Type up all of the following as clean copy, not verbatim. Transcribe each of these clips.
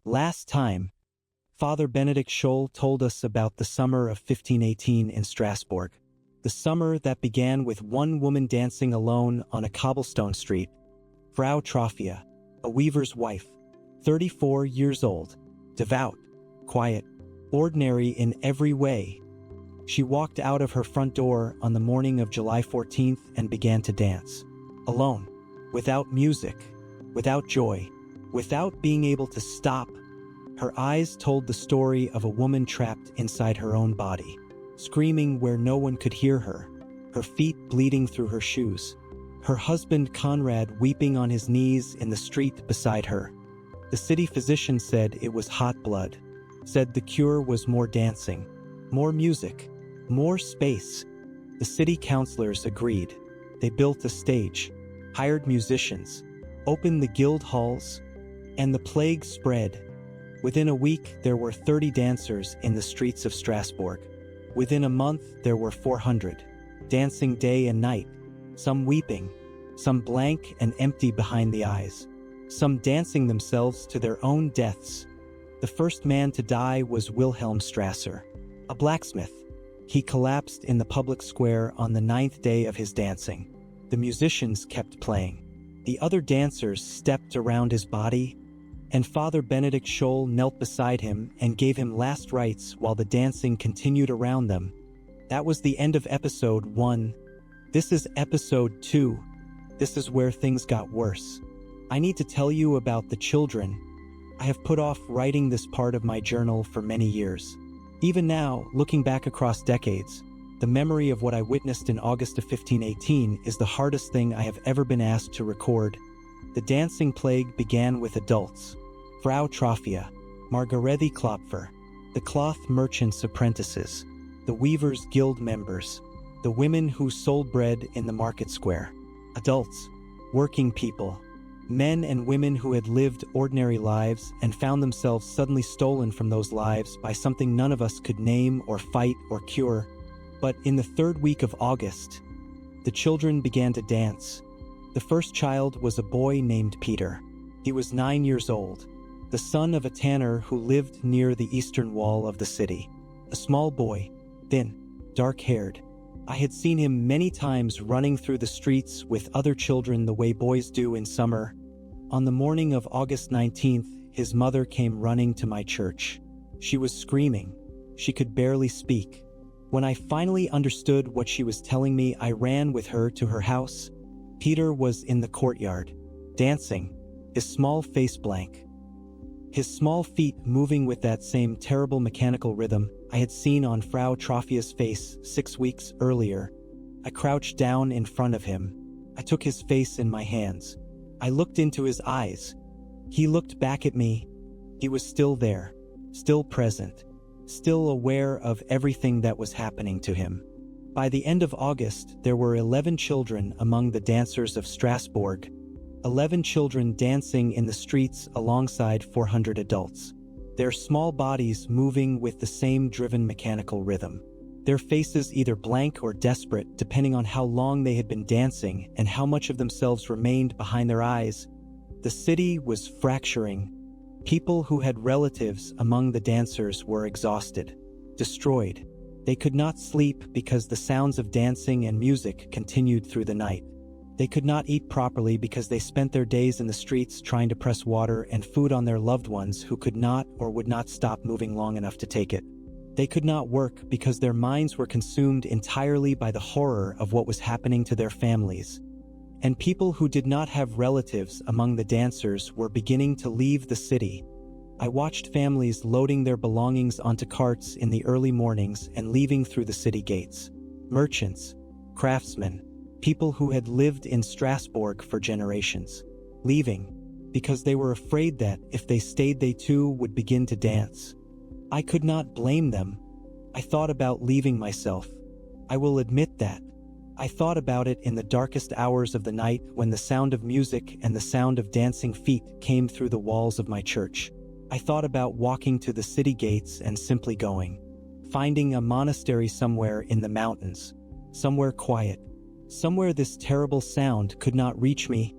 Last time, Father Benedict Scholl told us about the summer of 1518 in Strasbourg. The summer that began with one woman dancing alone on a cobblestone street, Frau Troffea, a weaver's wife, 34 years old, devout, quiet, ordinary in every way. She walked out of her front door on the morning of July 14th and began to dance. Alone, without music, without joy, without being able to stop. Her eyes told the story of a woman trapped inside her own body, screaming where no one could hear her, her feet bleeding through her shoes, her husband Conrad weeping on his knees in the street beside her. The city physician said it was hot blood, said the cure was more dancing, more music, more space. The city councilors agreed. They built a stage, hired musicians, opened the guild halls, and the plague spread. Within a week, there were 30 dancers in the streets of Strasbourg. Within a month, there were 400, dancing day and night, some weeping, some blank and empty behind the eyes, some dancing themselves to their own deaths. The first man to die was Wilhelm Strasser, a blacksmith. He collapsed in the public square on the 9th day of his dancing. The musicians kept playing. The other dancers stepped around his body, and Father Benedict Scholl knelt beside him and gave him last rites while the dancing continued around them. That was the end of episode 1. This is episode 2. This is where things got worse. I need to tell you about the children. I have put off writing this part of my journal for many years. Even now, looking back across decades, the memory of what I witnessed in August of 1518 is the hardest thing I have ever been asked to record. The dancing plague began with adults. Frau Troffea, Margarethe Klopfer, the cloth merchants' apprentices, the weavers' guild members, the women who sold bread in the market square. Adults, working people, men and women who had lived ordinary lives and found themselves suddenly stolen from those lives by something none of us could name or fight or cure. But in the 3rd week of August, the children began to dance. The first child was a boy named Peter. He was 9 years old, the son of a tanner who lived near the eastern wall of the city. A small boy, thin, dark-haired. I had seen him many times running through the streets with other children the way boys do in summer. On the morning of August 19th, his mother came running to my church. She was screaming. She could barely speak. When I finally understood what she was telling me, I ran with her to her house. Peter was in the courtyard, dancing, his small face blank, his small feet moving with that same terrible mechanical rhythm I had seen on Frau Troffea's face 6 weeks earlier. I crouched down in front of him. I took his face in my hands. I looked into his eyes. He looked back at me. He was still there, still present, still aware of everything that was happening to him. By the end of August, there were 11 children among the dancers of Strasbourg, 11 children dancing in the streets alongside 400 adults, their small bodies moving with the same driven mechanical rhythm, their faces either blank or desperate depending on how long they had been dancing and how much of themselves remained behind their eyes. The city was fracturing. People who had relatives among the dancers were exhausted, destroyed. They could not sleep because the sounds of dancing and music continued through the night. They could not eat properly because they spent their days in the streets trying to press water and food on their loved ones who could not or would not stop moving long enough to take it. They could not work because their minds were consumed entirely by the horror of what was happening to their families. And people who did not have relatives among the dancers were beginning to leave the city. I watched families loading their belongings onto carts in the early mornings and leaving through the city gates. Merchants, craftsmen, people who had lived in Strasbourg for generations, leaving because they were afraid that if they stayed they too would begin to dance. I could not blame them. I thought about leaving myself. I will admit that. I thought about it in the darkest hours of the night when the sound of music and the sound of dancing feet came through the walls of my church. I thought about walking to the city gates and simply going, finding a monastery somewhere in the mountains, somewhere quiet, somewhere this terrible sound could not reach me,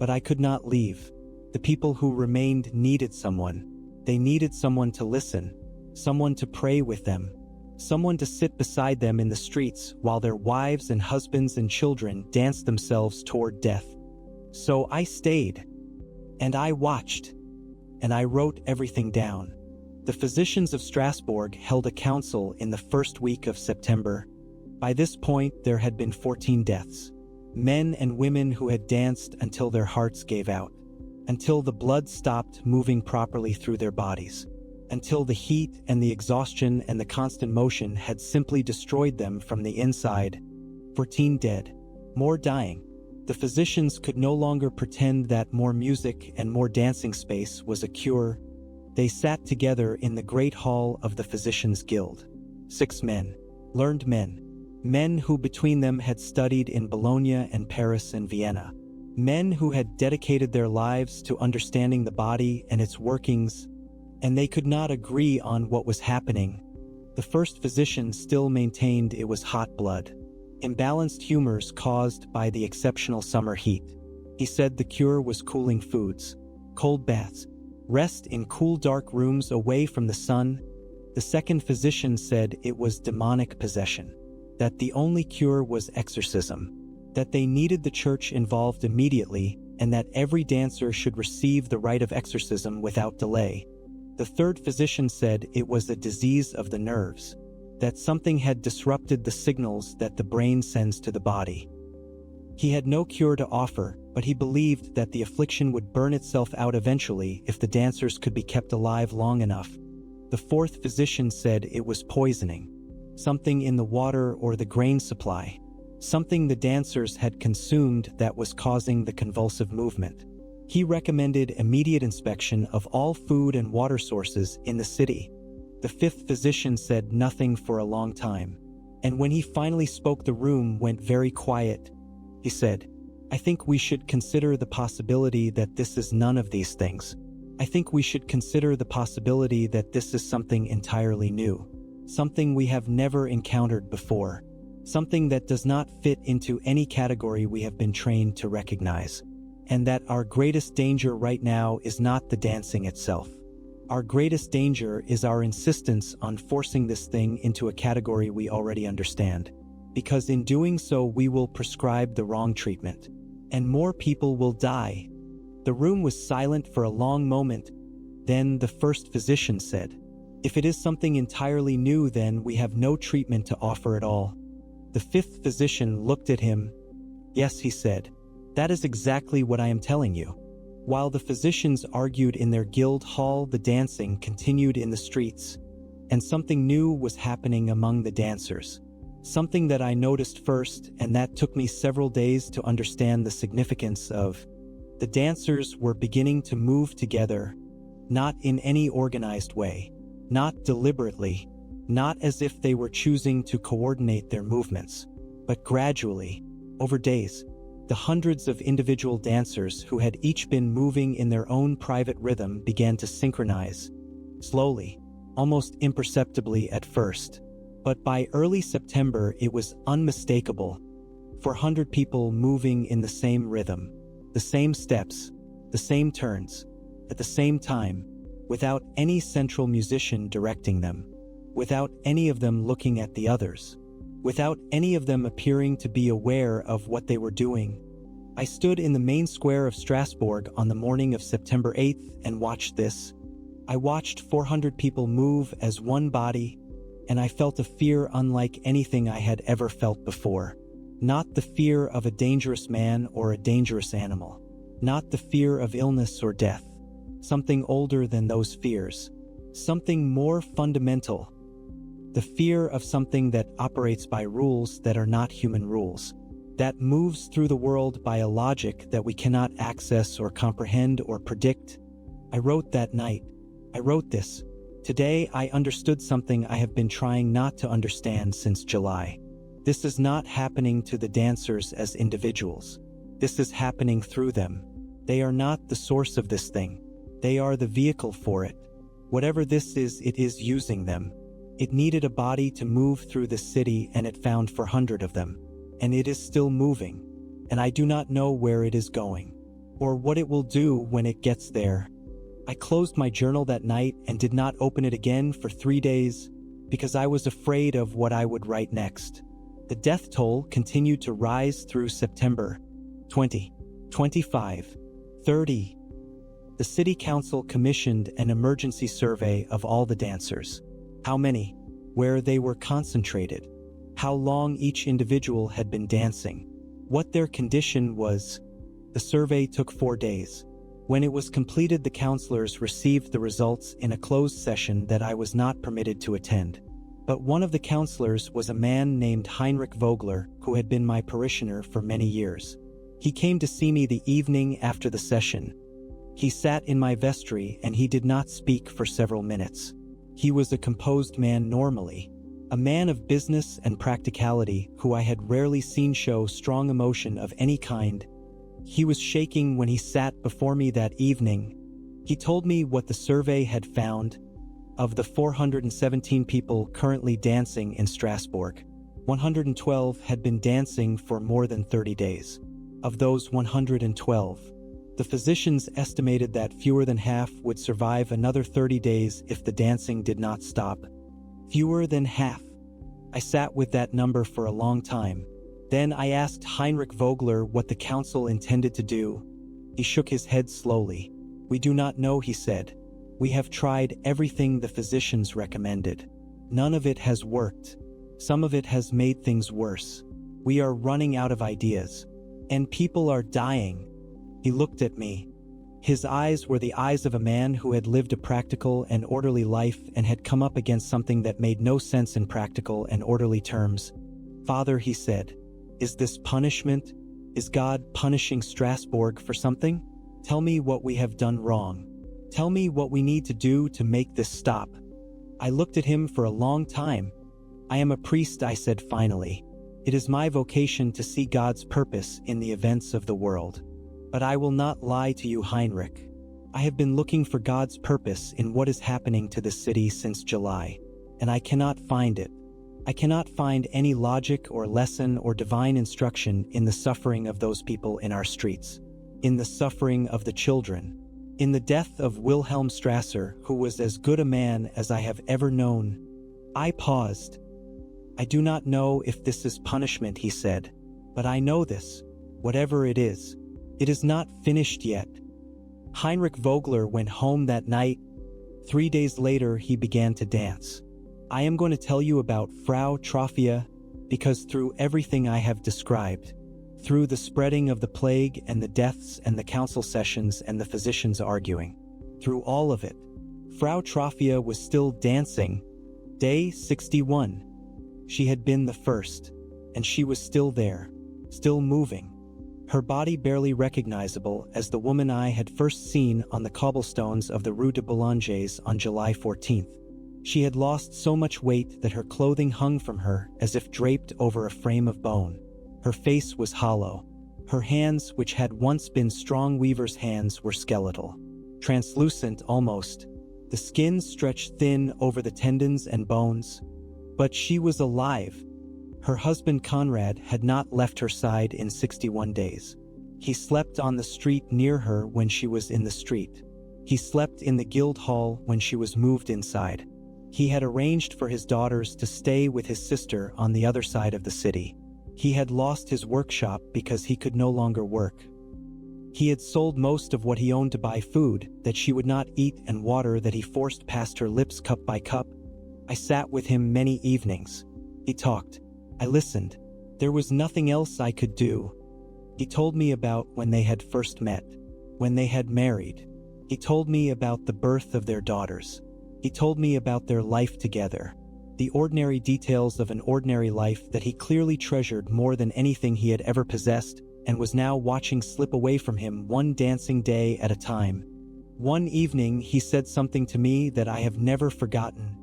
but I could not leave. The people who remained needed someone. They needed someone to listen, someone to pray with them, someone to sit beside them in the streets while their wives and husbands and children danced themselves toward death. So I stayed, and I watched, and I wrote everything down. The physicians of Strasbourg held a council in the first week of September. By this point, there had been 14 deaths. Men and women who had danced until their hearts gave out, until the blood stopped moving properly through their bodies, until the heat and the exhaustion and the constant motion had simply destroyed them from the inside. 14 dead, more dying. The physicians could no longer pretend that more music and more dancing space was a cure. They sat together in the great hall of the Physicians' Guild. 6 men, learned men, men who between them had studied in Bologna and Paris and Vienna, men who had dedicated their lives to understanding the body and its workings, and they could not agree on what was happening. The first physician still maintained it was hot blood, imbalanced humors caused by the exceptional summer heat. He said the cure was cooling foods, cold baths, rest in cool dark rooms away from the sun. The second physician said it was demonic possession, that the only cure was exorcism, that they needed the church involved immediately, and that every dancer should receive the rite of exorcism without delay. The third physician said it was a disease of the nerves, that something had disrupted the signals that the brain sends to the body. He had no cure to offer, but he believed that the affliction would burn itself out eventually if the dancers could be kept alive long enough. The fourth physician said it was poisoning, something in the water or the grain supply, something the dancers had consumed that was causing the convulsive movement. He recommended immediate inspection of all food and water sources in the city. The fifth physician said nothing for a long time, and when he finally spoke, the room went very quiet. He said, "I think we should consider the possibility that this is none of these things. I think we should consider the possibility that this is something entirely new, something we have never encountered before, something that does not fit into any category we have been trained to recognize, and that our greatest danger right now is not the dancing itself. Our greatest danger is our insistence on forcing this thing into a category we already understand, because in doing so we will prescribe the wrong treatment, and more people will die." The room was silent for a long moment. Then the first physician said, "If it is something entirely new, then we have no treatment to offer at all." The fifth physician looked at him. "Yes," he said, "that is exactly what I am telling you." While the physicians argued in their guild hall, the dancing continued in the streets, and something new was happening among the dancers. Something that I noticed first, and that took me several days to understand the significance of. The dancers were beginning to move together, not in any organized way, not deliberately, not as if they were choosing to coordinate their movements, but gradually, over days. The hundreds of individual dancers who had each been moving in their own private rhythm began to synchronize, slowly, almost imperceptibly at first. But by early September it was unmistakable. 400 people moving in the same rhythm, the same steps, the same turns, at the same time, without any central musician directing them, without any of them looking at the others, without any of them appearing to be aware of what they were doing. I stood in the main square of Strasbourg on the morning of September 8th and watched this. I watched 400 people move as one body, and I felt a fear unlike anything I had ever felt before. Not the fear of a dangerous man or a dangerous animal, not the fear of illness or death, something older than those fears, something more fundamental. The fear of something that operates by rules that are not human rules, that moves through the world by a logic that we cannot access or comprehend or predict. I wrote that night. I wrote this. Today I understood something I have been trying not to understand since July. This is not happening to the dancers as individuals. This is happening through them. They are not the source of this thing. They are the vehicle for it. Whatever this is, it is using them. It needed a body to move through the city, and it found 400 of them. And it is still moving. And I do not know where it is going, or what it will do when it gets there. I closed my journal that night and did not open it again for 3 days because I was afraid of what I would write next. The death toll continued to rise through September 20, 25, 30. The city council commissioned an emergency survey of all the dancers. How many, where they were concentrated, how long each individual had been dancing, what their condition was. The survey took 4 days. When it was completed, the counselors received the results in a closed session that I was not permitted to attend. But one of the counselors was a man named Heinrich Vogler, who had been my parishioner for many years. He came to see me the evening after the session. He sat in my vestry and he did not speak for several minutes. He was a composed man normally, a man of business and practicality who I had rarely seen show strong emotion of any kind. He was shaking when he sat before me that evening. He told me what the survey had found. Of the 417 people currently dancing in Strasbourg, 112 had been dancing for more than 30 days. Of those 112, the physicians estimated that fewer than half would survive another 30 days if the dancing did not stop. Fewer than half. I sat with that number for a long time. Then I asked Heinrich Vogler what the council intended to do. He shook his head slowly. "We do not know," he said. "We have tried everything the physicians recommended. None of it has worked. Some of it has made things worse. We are running out of ideas. And people are dying." He looked at me. His eyes were the eyes of a man who had lived a practical and orderly life and had come up against something that made no sense in practical and orderly terms. "Father," he said, "is this punishment? Is God punishing Strasbourg for something? Tell me what we have done wrong. Tell me what we need to do to make this stop." I looked at him for a long time. "I am a priest," I said finally. "It is my vocation to see God's purpose in the events of the world. But I will not lie to you, Heinrich. I have been looking for God's purpose in what is happening to this city since July, and I cannot find it. I cannot find any logic or lesson or divine instruction in the suffering of those people in our streets, in the suffering of the children, in the death of Wilhelm Strasser, who was as good a man as I have ever known." I paused. "I do not know if this is punishment," he said, "but I know this, whatever it is. It is not finished yet." Heinrich Vogler went home that night. 3 days later, he began to dance. I am going to tell you about Frau Troffea, because through everything I have described, through the spreading of the plague and the deaths and the council sessions and the physicians arguing, through all of it, Frau Troffea was still dancing. Day 61. She had been the first, and she was still there, still moving. Her body barely recognizable as the woman I had first seen on the cobblestones of the Rue de Boulangers on July 14th. She had lost so much weight that her clothing hung from her as if draped over a frame of bone. Her face was hollow. Her hands, which had once been strong weaver's hands, were skeletal, translucent almost. The skin stretched thin over the tendons and bones. But she was alive. Her husband Conrad had not left her side in 61 days. He slept on the street near her when she was in the street. He slept in the guild hall when she was moved inside. He had arranged for his daughters to stay with his sister on the other side of the city. He had lost his workshop because he could no longer work. He had sold most of what he owned to buy food that she would not eat and water that he forced past her lips cup by cup. I sat with him many evenings. He talked. I listened. There was nothing else I could do. He told me about when they had first met, when they had married. He told me about the birth of their daughters. He told me about their life together, the ordinary details of an ordinary life that he clearly treasured more than anything he had ever possessed and was now watching slip away from him one dancing day at a time. One evening he said something to me that I have never forgotten.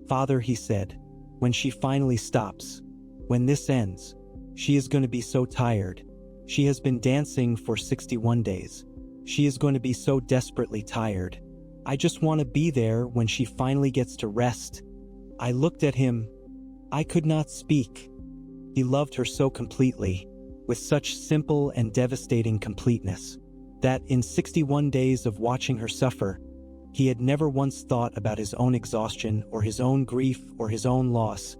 "Father," he said, "when she finally stops, when this ends, she is going to be so tired. She has been dancing for 61 days. She is going to be so desperately tired. I just want to be there when she finally gets to rest." I looked at him. I could not speak. He loved her so completely, with such simple and devastating completeness, that in 61 days of watching her suffer, He had never once thought about his own exhaustion or his own grief or his own loss.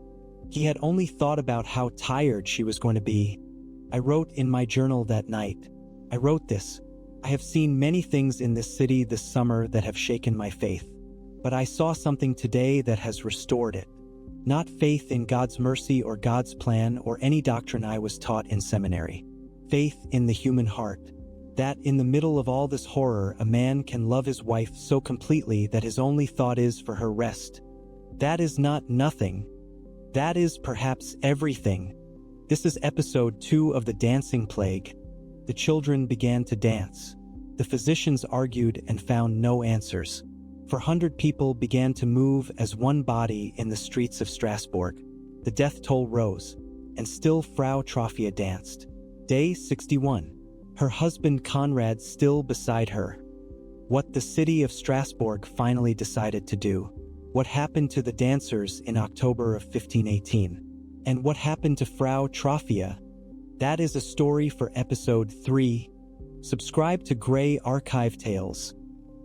He had only thought about how tired she was going to be. I wrote in my journal that night. I wrote this: I have seen many things in this city this summer that have shaken my faith. But I saw something today that has restored it. Not faith in God's mercy or God's plan or any doctrine I was taught in seminary. Faith in the human heart. That in the middle of all this horror, a man can love his wife so completely that his only thought is for her rest. That is not nothing. That is perhaps everything. This is episode 2 of the dancing plague. The children began to dance. The physicians argued and found no answers. 400 people began to move as one body in the streets of Strasbourg. The death toll rose, and still Frau Troffea danced. Day 61. Her husband Conrad still beside her. What the city of Strasbourg finally decided to do. What happened to the dancers in October of 1518? And what happened to Frau Troffea? That is a story for episode 3. Subscribe to Grey Archive Tales.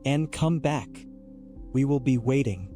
And come back. We will be waiting.